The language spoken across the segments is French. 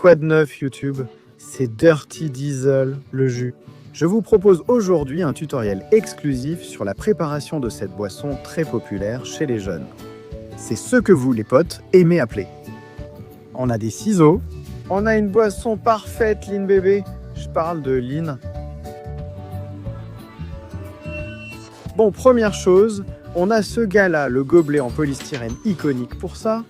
Quoi de neuf YouTube? C'est Dirty Diesel, le jus. Je vous propose aujourd'hui un tutoriel exclusif sur la préparation de cette boisson très populaire chez les jeunes. C'est ce que vous, les potes, aimez appeler. On a des ciseaux. On a une boisson parfaite, Lean bébé. Je parle de Lean. Bon, première chose, on a ce gars-là, le gobelet en polystyrène iconique pour ça.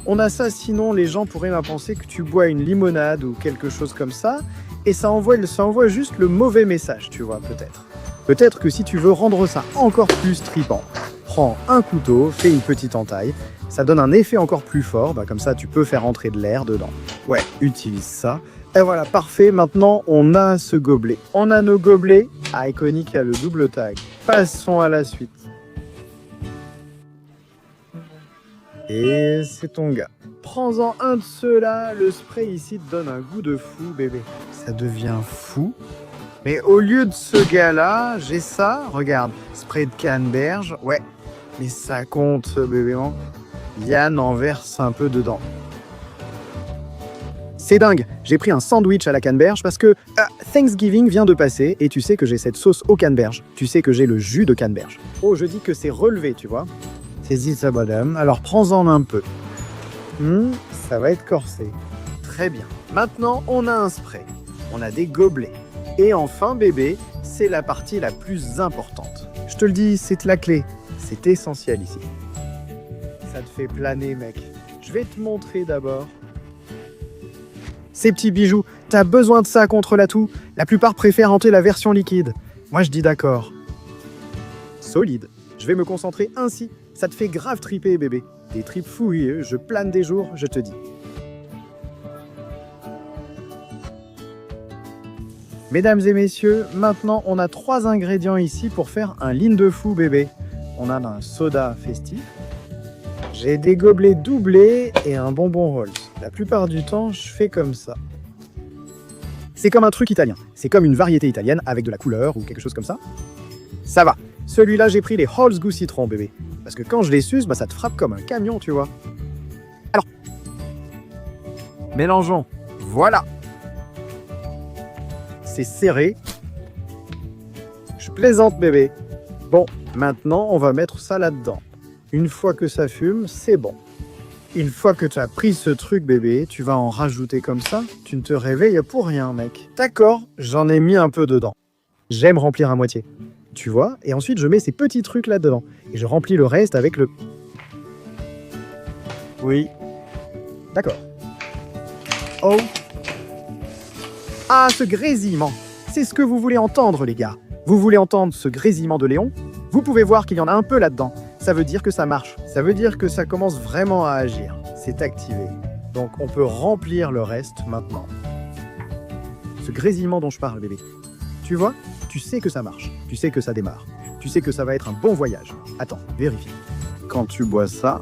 On a ça, sinon les gens pourraient bien penser que tu bois une limonade ou quelque chose comme ça, et ça envoie juste le mauvais message, tu vois, peut-être. Peut-être que si tu veux rendre ça encore plus tripant, prends un couteau, fais une petite entaille, ça donne un effet encore plus fort, comme ça tu peux faire entrer de l'air dedans. Ouais, utilise ça. Et voilà, parfait, maintenant on a ce gobelet. On a nos gobelets, iconique à le double tag. Passons à la suite. Et c'est ton gars. Prends-en un de ceux-là, le spray ici te donne un goût de fou, bébé. Ça devient fou. Mais au lieu de ce gars-là, j'ai ça, regarde, spray de canneberge. Ouais, mais ça compte, ce bébé. Yann en verse un peu dedans. C'est dingue, j'ai pris un sandwich à la canneberge parce que Thanksgiving vient de passer et tu sais que j'ai cette sauce au canneberge. Tu sais que j'ai le jus de canneberge. Oh, je dis que c'est relevé, tu vois. Saisis ça, madame. Alors prends-en un peu. Ça va être corsé. Très bien. Maintenant, on a un spray. On a des gobelets. Et enfin, bébé, c'est la partie la plus importante. Je te le dis, c'est la clé. C'est essentiel ici. Ça te fait planer, mec. Je vais te montrer d'abord. Ces petits bijoux, t'as besoin de ça contre la toux. La plupart préfèrent hanter la version liquide. Moi, je dis d'accord. Solide. Je vais me concentrer ainsi. Ça te fait grave triper, bébé. Des tripes fouilleux, je plane des jours, je te dis. Mesdames et messieurs, maintenant on a 3 ingrédients ici pour faire un lean de fou, bébé. On a un soda festif. J'ai des gobelets doublés et un bonbon Rolls. La plupart du temps, je fais comme ça. C'est comme un truc italien. C'est comme une variété italienne avec de la couleur ou quelque chose comme ça. Ça va. Celui-là, j'ai pris les Halls goût citron, bébé. Parce que quand je les suce, ça te frappe comme un camion, tu vois. Alors, mélangeons. Voilà. C'est serré. Je plaisante, bébé. Bon, maintenant, on va mettre ça là-dedans. Une fois que ça fume, c'est bon. Une fois que tu as pris ce truc, bébé, tu vas en rajouter comme ça. Tu ne te réveilles pour rien, mec. D'accord, j'en ai mis un peu dedans. J'aime remplir à moitié. Tu vois, et ensuite je mets ces petits trucs là-dedans. Et je remplis le reste avec le... Oui. D'accord. Oh. Ah, ce grésillement. C'est ce que vous voulez entendre, les gars. Vous voulez entendre ce grésillement de Léon? Vous pouvez voir qu'il y en a un peu là-dedans. Ça veut dire que ça marche. Ça veut dire que ça commence vraiment à agir. C'est activé. Donc on peut remplir le reste maintenant. Ce grésillement dont je parle, bébé. Tu vois? Tu sais que ça marche, tu sais que ça démarre, tu sais que ça va être un bon voyage. Attends, vérifie. Quand tu bois ça...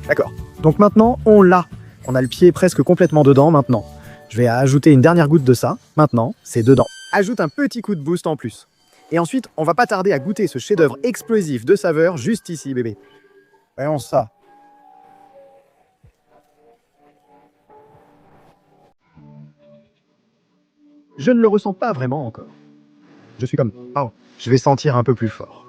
D'accord. Donc maintenant, on l'a. On a le pied presque complètement dedans maintenant. Je vais ajouter une dernière goutte de ça. Maintenant, c'est dedans. Ajoute un petit coup de boost en plus. Et ensuite, on va pas tarder à goûter ce chef-d'œuvre explosif de saveur juste ici, bébé. Voyons ça. Je ne le ressens pas vraiment encore. Je suis comme, oh, je vais sentir un peu plus fort.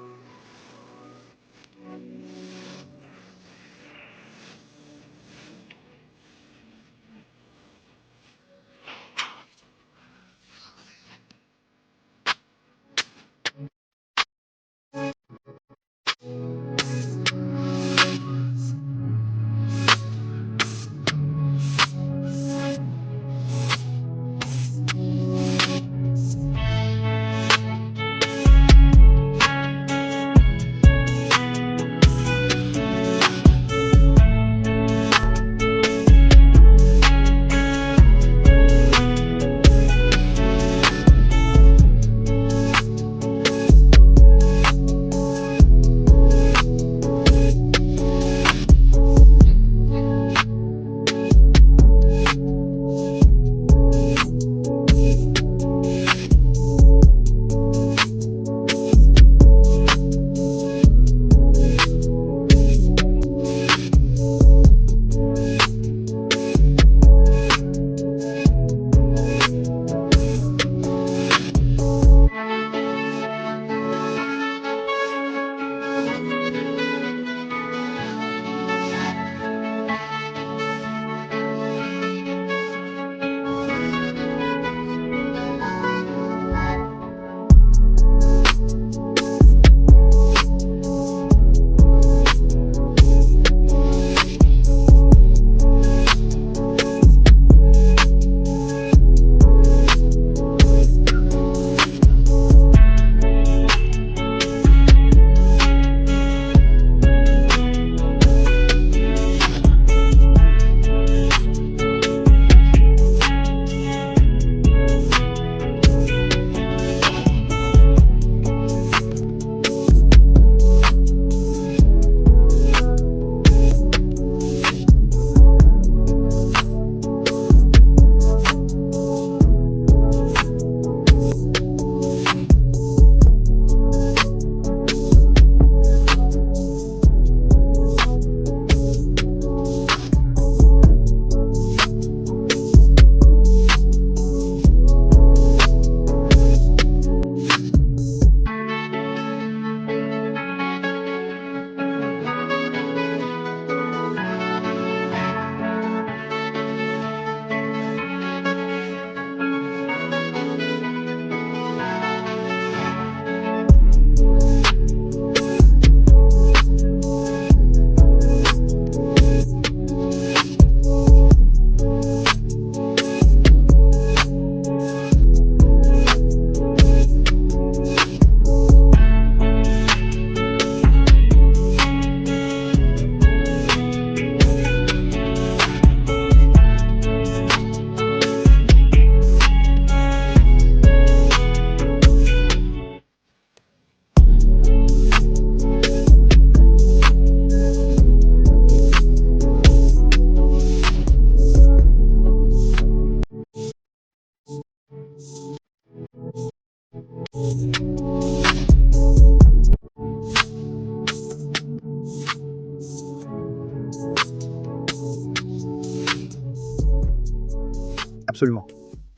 absolument.